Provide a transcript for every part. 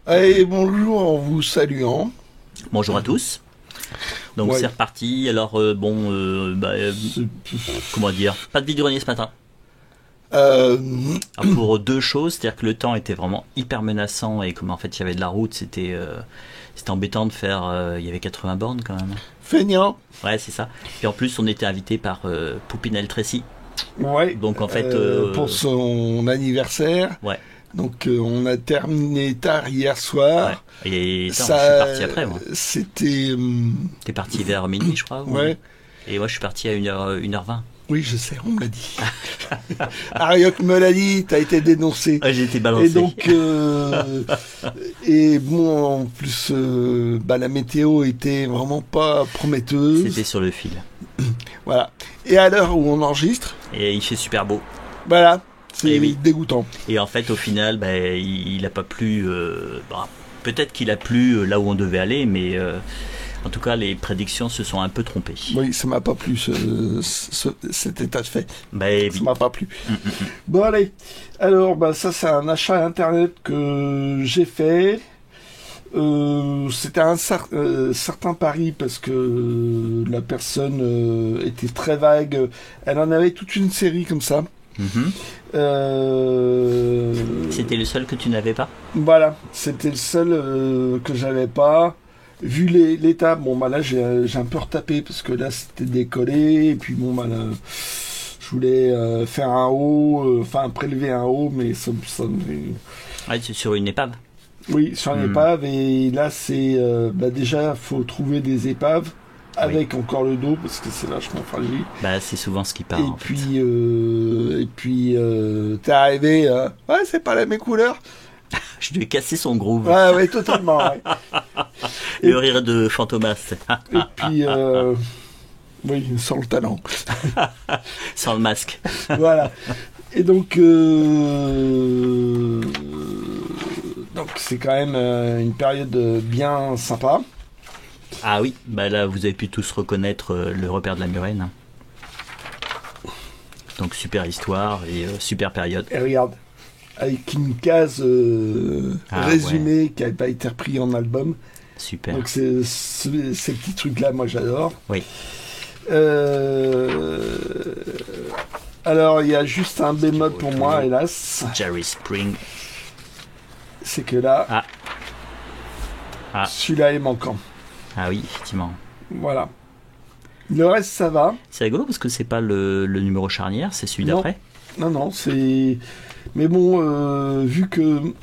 Allez, bonjour en vous saluant. Bonjour à tous. Donc Ouais. c'est reparti. Alors comment dire, pas de vide-grenier ce matin. Euh, Alors, pour deux choses, c'est-à-dire que le temps était vraiment hyper menaçant et comme en fait il y avait de la route, c'était embêtant de faire. Il y avait 80 bornes quand même. Feignant. Ouais, c'est ça. Et en plus on était invité par Poupinel Tracy. Ouais. Donc en fait, Pour son anniversaire. ouais. Donc on a terminé tard hier soir. Ouais. Et attends, Ça, je suis parti après moi. C'était. T'es parti vers minuit, je crois. Ouais. Et moi je suis parti à 1h20. Oui, je sais, on me l'a dit. Ariok me l'a dit, t'as été dénoncé. Ah, j'ai été balancé. Et donc, et bon, en plus, la météo était vraiment pas prometteuse. C'était sur le fil. Voilà. Et à l'heure où on enregistre, Et il fait super beau. voilà, c'est Eh oui. dégoûtant. Et en fait, au final, il a pas plu. Peut-être qu'il a plu là où on devait aller, mais en tout cas, les prédictions se sont un peu trompées. Oui, ça m'a pas plu cet état de fait. Oui. Ça m'a pas plu. Bon allez. Alors, ça c'est un achat internet que j'ai fait. C'était un certain pari parce que la personne était très vague. Elle en avait toute une série comme ça. Mhm. C'était le seul que tu n'avais pas. Voilà, c'était le seul que j'avais pas. Vu l'état, là j'ai un peu retapé parce que là c'était décollé et puis là, je voulais faire un haut, prélever un haut, mais ça Ouais, c'est sur une épave. oui, sur une épave, et là c'est déjà faut trouver des épaves avec encore le dos parce que c'est vachement fragile. C'est souvent ce qui part. Et puis t'es arrivé, ouais, c'est pas la même couleur. Je lui ai cassé son groove. Ouais, totalement. Ouais. Le rire de Fantomas. Et puis oui, sans le talent. Sans le masque. Voilà. Et donc c'est quand même une période bien sympa. Ah oui, là vous avez pu tous reconnaître le repère de la Murène. Donc super histoire et super période. Et regarde, avec une case résumée qui n'a pas été repris en album. Super. Donc ces petits trucs-là, moi j'adore. Oui. Alors il y a juste un bémol pour moi, hélas. Jerry Spring. C'est que là, celui-là est manquant. Ah oui, effectivement. Voilà. Le reste, ça va. C'est rigolo parce que c'est pas le numéro charnière, c'est celui d'après. Non, c'est... Mais bon, vu que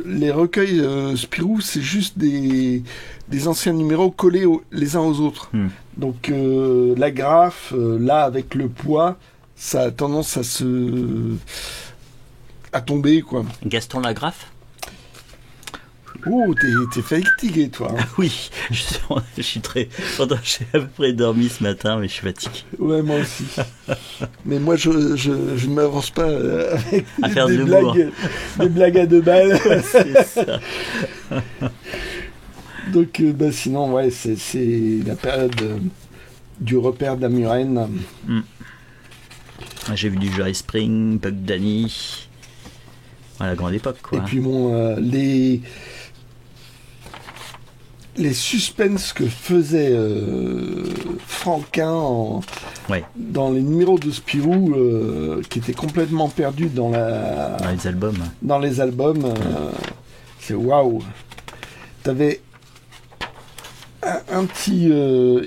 les recueils Spirou, c'est juste des anciens numéros collés les uns aux autres. Donc l'agrafe, là, avec le poids, ça a tendance à tomber, quoi. Gaston Lagrafe. Oh, t'es fatigué, toi. Hein. Oui, je suis très... J'ai à peu près dormi ce matin, mais je suis fatigué. Ouais, moi aussi. Mais moi, je ne m'avance pas avec à faire des de blagues à 2 balles. C'est ça. Donc, sinon, ouais, c'est la période du repère de la Murène. J'ai vu du Jerry Spring, Buck Danny. À la grande époque, quoi. Et puis, les suspens que faisait Franquin dans les numéros de Spirou, qui étaient complètement perdus dans les albums. Dans les albums, c'est waouh. T'avais un petit...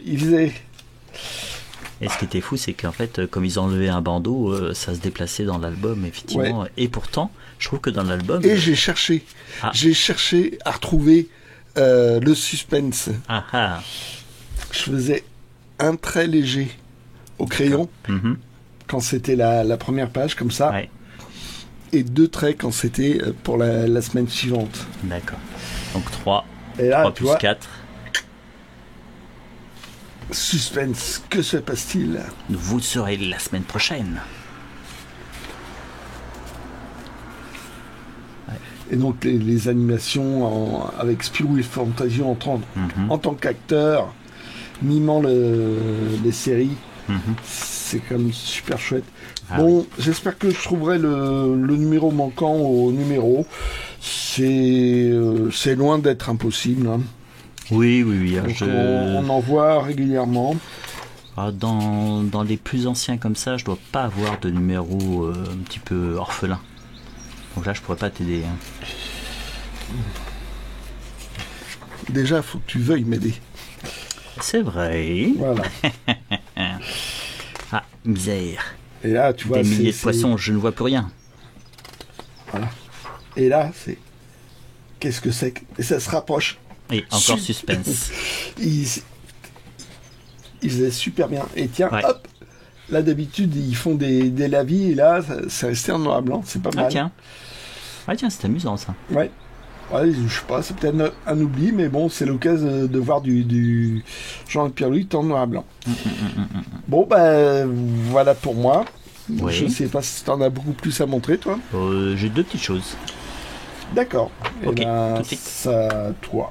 il faisait... Et ce qui était fou, c'est qu'en fait, comme ils enlevaient un bandeau, ça se déplaçait dans l'album, effectivement. Ouais. Et pourtant, je trouve que dans l'album... Et j'ai cherché à retrouver le suspense. Je faisais un trait léger au crayon quand c'était la première page, comme ça. Ouais. Et 2 traits quand c'était pour la semaine suivante. D'accord. Donc 3. Et là, 3 plus 4. Suspense, que se passe-t-il? Vous le saurez la semaine prochaine. Et donc les animations avec Spirou et Fantasio en tant qu'acteur, mimant les séries, c'est quand même super chouette. Ah bon, j'espère que je trouverai le numéro manquant au numéro. C'est loin d'être impossible. Hein. Oui. Donc, on en voit régulièrement. Dans les plus anciens comme ça, je dois pas avoir de numéro un petit peu orphelin. Donc là, je pourrais pas t'aider. Hein. Déjà, faut que tu veuilles m'aider. C'est vrai. Voilà. Ah, misère. Et là, tu vois, des milliers de poissons, je ne vois plus rien. Voilà. Et là, c'est... Qu'est-ce que c'est que... Et ça se rapproche. Et encore suspense. Il faisait super bien. Et tiens, Ouais. hop, là d'habitude ils font des lavis et là c'est resté en noir et blanc, c'est pas mal. Ah tiens, c'est amusant ça. Ouais. Ouais, je sais pas, c'est peut-être un oubli, mais bon, c'est l'occasion de voir du Jean-Luc Pierre-Louis en noir et blanc. Bon, ben voilà pour moi. Oui. Je sais pas si t'en as beaucoup plus à montrer, toi. J'ai deux petites choses. D'accord. Ok, Et ben, tout de suite. ça, toi.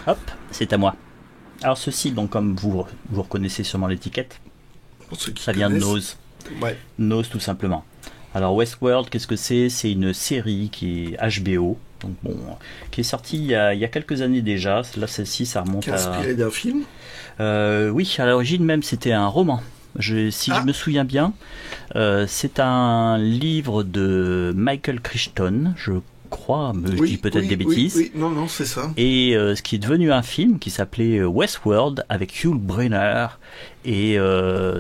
Hop, c'est à moi. Alors ceci, donc comme vous reconnaissez sûrement l'étiquette, Pour ceux qui ça vient de connaissent. Nose. Ouais. Nose tout simplement. Alors Westworld, qu'est-ce que c'est? C'est une série qui est HBO, donc bon, qui est sortie il y a quelques années déjà. Là, celle-ci, ça remonte Qui est inspiré d'un film. Oui, à l'origine même, c'était un roman. Si je me souviens bien, c'est un livre de Michael Crichton, je crois, je dis peut-être des bêtises. Oui, non, c'est ça. Et ce qui est devenu un film qui s'appelait Westworld avec Yul Brynner. Et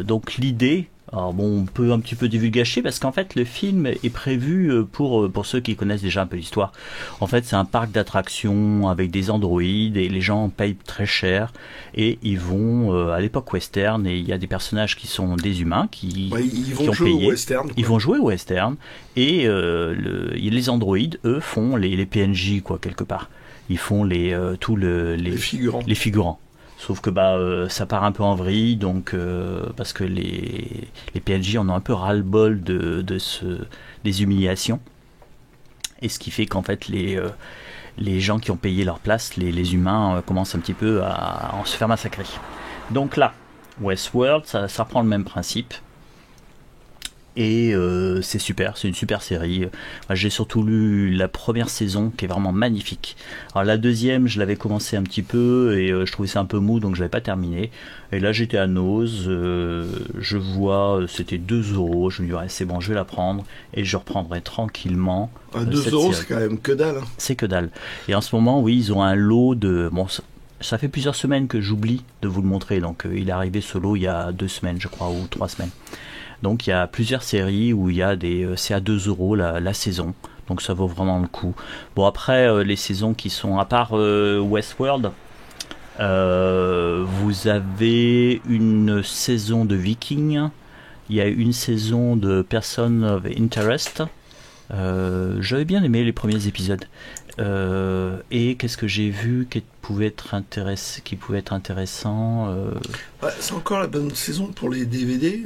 donc l'idée, alors bon, on peut un petit peu divulgacher parce qu'en fait le film est prévu pour ceux qui connaissent déjà un peu l'histoire. En fait, c'est un parc d'attractions avec des androïdes et les gens payent très cher et ils vont à l'époque western et il y a des personnages qui sont des humains qui vont jouer au western. Ils vont jouer au western et les androïdes, eux, font les PNJ quoi quelque part. Ils font les figurants. Les figurants. Sauf que ça part un peu en vrille, donc parce que les PNJ en ont un peu ras-le-bol des humiliations. Et ce qui fait qu'en fait les gens qui ont payé leur place, les humains, commencent un petit peu à se faire massacrer. Donc là, Westworld, ça reprend le même principe. Et c'est super, c'est une super série. Moi, j'ai surtout lu la première saison qui est vraiment magnifique. Alors la deuxième, je l'avais commencé un petit peu et je trouvais ça un peu mou, donc je l'avais pas terminé. Et là j'étais à Nose, je vois, c'était 2€, je me dis ouais, c'est bon, je vais la prendre et je reprendrai tranquillement. 2€, c'est quand même que dalle. Hein. C'est que dalle. Et en ce moment, oui, ils ont un lot de... Bon, ça fait plusieurs semaines que j'oublie de vous le montrer, donc il est arrivé ce lot il y a 2 semaines, je crois, ou 3 semaines. Donc il y a plusieurs séries où il y a c'est à 2€ la saison, donc ça vaut vraiment le coup. Bon après les saisons qui sont à part Westworld, vous avez une saison de Vikings, il y a une saison de Person of Interest. J'avais bien aimé les premiers épisodes. Et qu'est-ce que j'ai vu qui pouvait être intéressant c'est encore la bonne saison pour les DVD.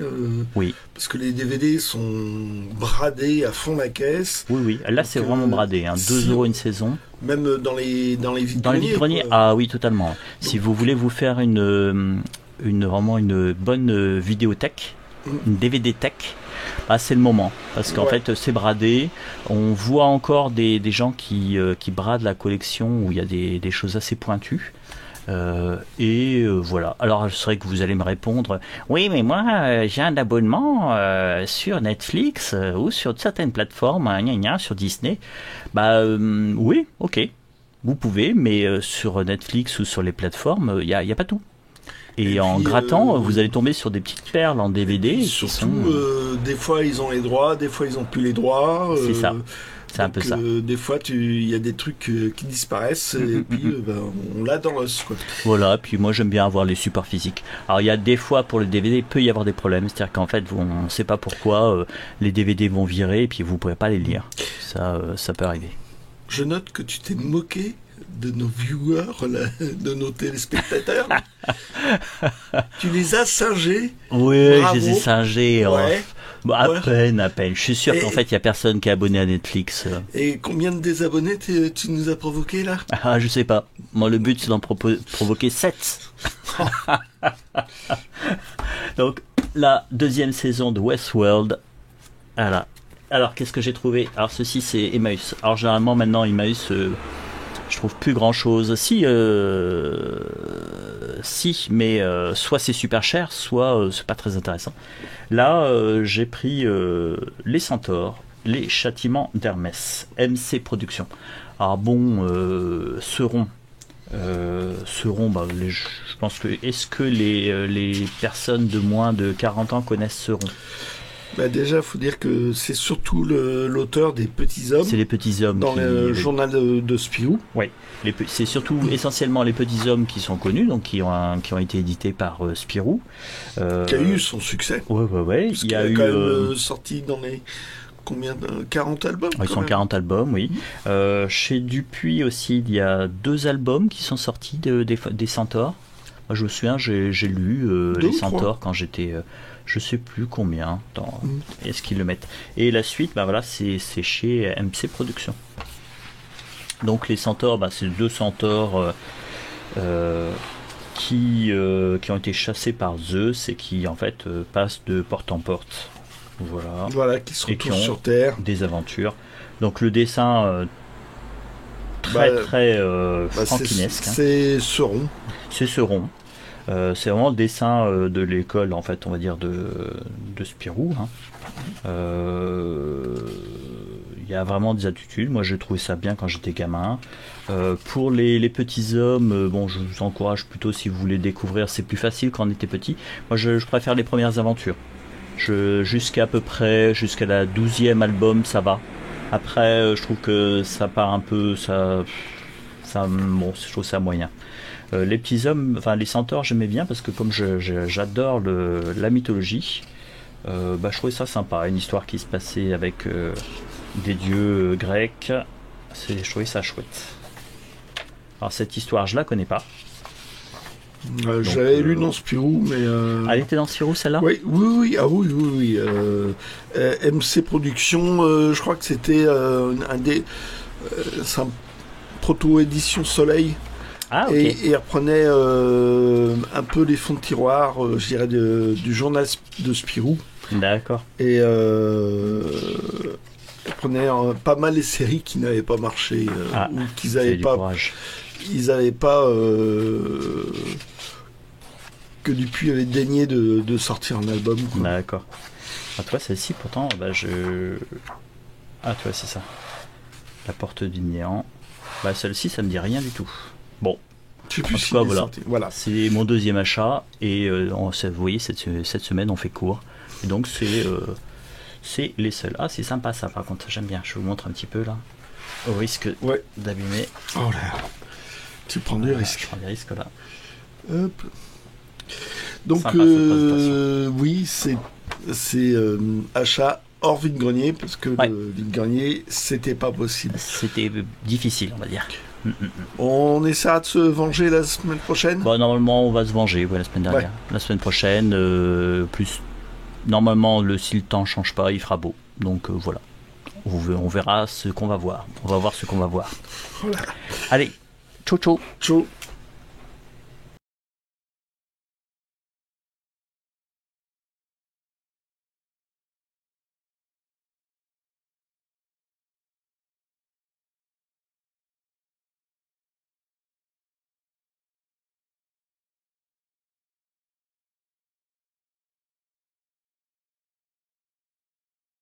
Oui. Parce que les DVD sont bradés à fond la caisse. Oui. Là, c'est vraiment bradé. 2€ une saison. Même dans les vides-greniers. Dans les vides-greniers, ah oui, totalement. Donc, si vous voulez vous faire vraiment une bonne vidéothèque, une DVD tech, c'est le moment parce qu'en fait c'est bradé. On voit encore des gens qui bradent la collection où il y a des choses assez pointues. Voilà. Alors c'est vrai que vous allez me répondre oui mais moi j'ai un abonnement sur Netflix ou sur certaines plateformes sur Disney. Oui, ok, vous pouvez, mais sur Netflix ou sur les plateformes il y a pas tout. Et en grattant, vous allez tomber sur des petites perles en DVD. Surtout, des fois ils ont les droits, des fois ils n'ont plus les droits. C'est ça. C'est un peu ça. Des fois, il y a des trucs qui disparaissent et puis on l'a dans l'os. Voilà, puis moi j'aime bien avoir les supports physiques. Alors il y a des fois pour le DVD, il peut y avoir des problèmes. C'est-à-dire qu'en fait, on ne sait pas pourquoi les DVD vont virer et puis vous ne pourrez pas les lire. Ça peut arriver. Je note que tu t'es moqué de nos viewers, de nos téléspectateurs. Tu les as singés. Oui, bravo. Je les ai singés. Ouais. À peine. Je suis sûr qu'en fait, il n'y a personne qui est abonné à Netflix. Et combien de désabonnés tu nous as provoqué là? Je sais pas. Moi, le but, c'est d'en provoquer 7. Donc, la deuxième saison de Westworld. Voilà. Alors, qu'est-ce que j'ai trouvé? Alors, ceci, c'est Emmaüs. Alors, généralement, maintenant, Emmaüs, je trouve plus grand-chose. Si, mais soit c'est super cher, soit c'est pas très intéressant. Là, j'ai pris Les Centaures, les Châtiments d'Hermès, MC Productions. Alors bon, Seron, je pense que... Est-ce que les personnes de moins de 40 ans connaissent Seron? Bah déjà, il faut dire que c'est surtout l'auteur des Petits Hommes. C'est les Petits Hommes dans le journal de Spirou. Oui, c'est surtout essentiellement les Petits Hommes qui sont connus, donc qui ont été édités par Spirou. Qui a eu son succès. Ouais. Il y a eu quand même sorti dans les... Combien 40 albums? Ils sont 40 albums, oui. Chez Dupuis aussi, il y a 2 albums qui sont sortis des Centaures. Moi, je me souviens, j'ai lu les Centaures quand j'étais... je sais plus combien. Est-ce qu'ils le mettent? Et la suite, c'est chez MC Productions. Donc les Centaures, c'est 2 Centaures qui ont été chassés par Zeus et qui en fait passent de porte en porte. Voilà, qui se retrouvent sur Terre. Des aventures. Donc le dessin très franquinesque. C'est Seron. C'est Seron. C'est vraiment le dessin de l'école, en fait, on va dire, de Spirou. Il y a vraiment des attitudes. Moi, j'ai trouvé ça bien quand j'étais gamin. Pour les petits hommes, je vous encourage plutôt, si vous voulez découvrir, c'est plus facile quand on était petit. Moi, je préfère les premières aventures. Jusqu'à la 12e album, ça va. Après, je trouve que ça part un peu, je trouve ça moyen. Les petits hommes, les Centaures, j'aimais bien parce que comme j'adore la mythologie, je trouvais ça sympa. Une histoire qui se passait avec des dieux grecs, je trouvais ça chouette. Alors cette histoire, je la connais pas. J'avais lu dans Spirou, mais... Elle était dans Spirou, celle-là? Oui. MC Productions, je crois que c'était c'est un proto-édition Soleil. Ah, ok. Et il reprenait un peu les fonds de tiroir, je dirais, du journal de Spirou. D'accord. Et il prenait pas mal les séries qui n'avaient pas marché, ou qu'ils n'avaient pas... Courage. Ils n'avaient pas... que Dupuis avait daigné de sortir un album. Quoi. D'accord. Toi, celle-ci, pourtant, Ah, toi, c'est ça. La porte du néant. Celle-ci, ça me dit rien du tout. Bon. Je sais plus en tout cas, voilà. C'est mon deuxième achat. Et vous voyez, cette semaine, on fait court. Et donc, c'est les seuls. Ah, c'est sympa, ça, par contre. J'aime bien. Je vous montre un petit peu, là. Au risque d'abîmer. Oh là. Tu prends des risques. Je prends des risques, là. Hop. Donc, oui, c'est achat hors vide-grenier, parce que le vide-grenier, c'était pas possible. C'était difficile, on va dire. On essaiera de se venger la semaine prochaine. Normalement, on va se venger la semaine dernière. Ouais. La semaine prochaine, normalement, si le temps change pas, il fera beau. Donc voilà. On verra ce qu'on va voir. On va voir ce qu'on va voir. Voilà. Allez, ciao. Ciao.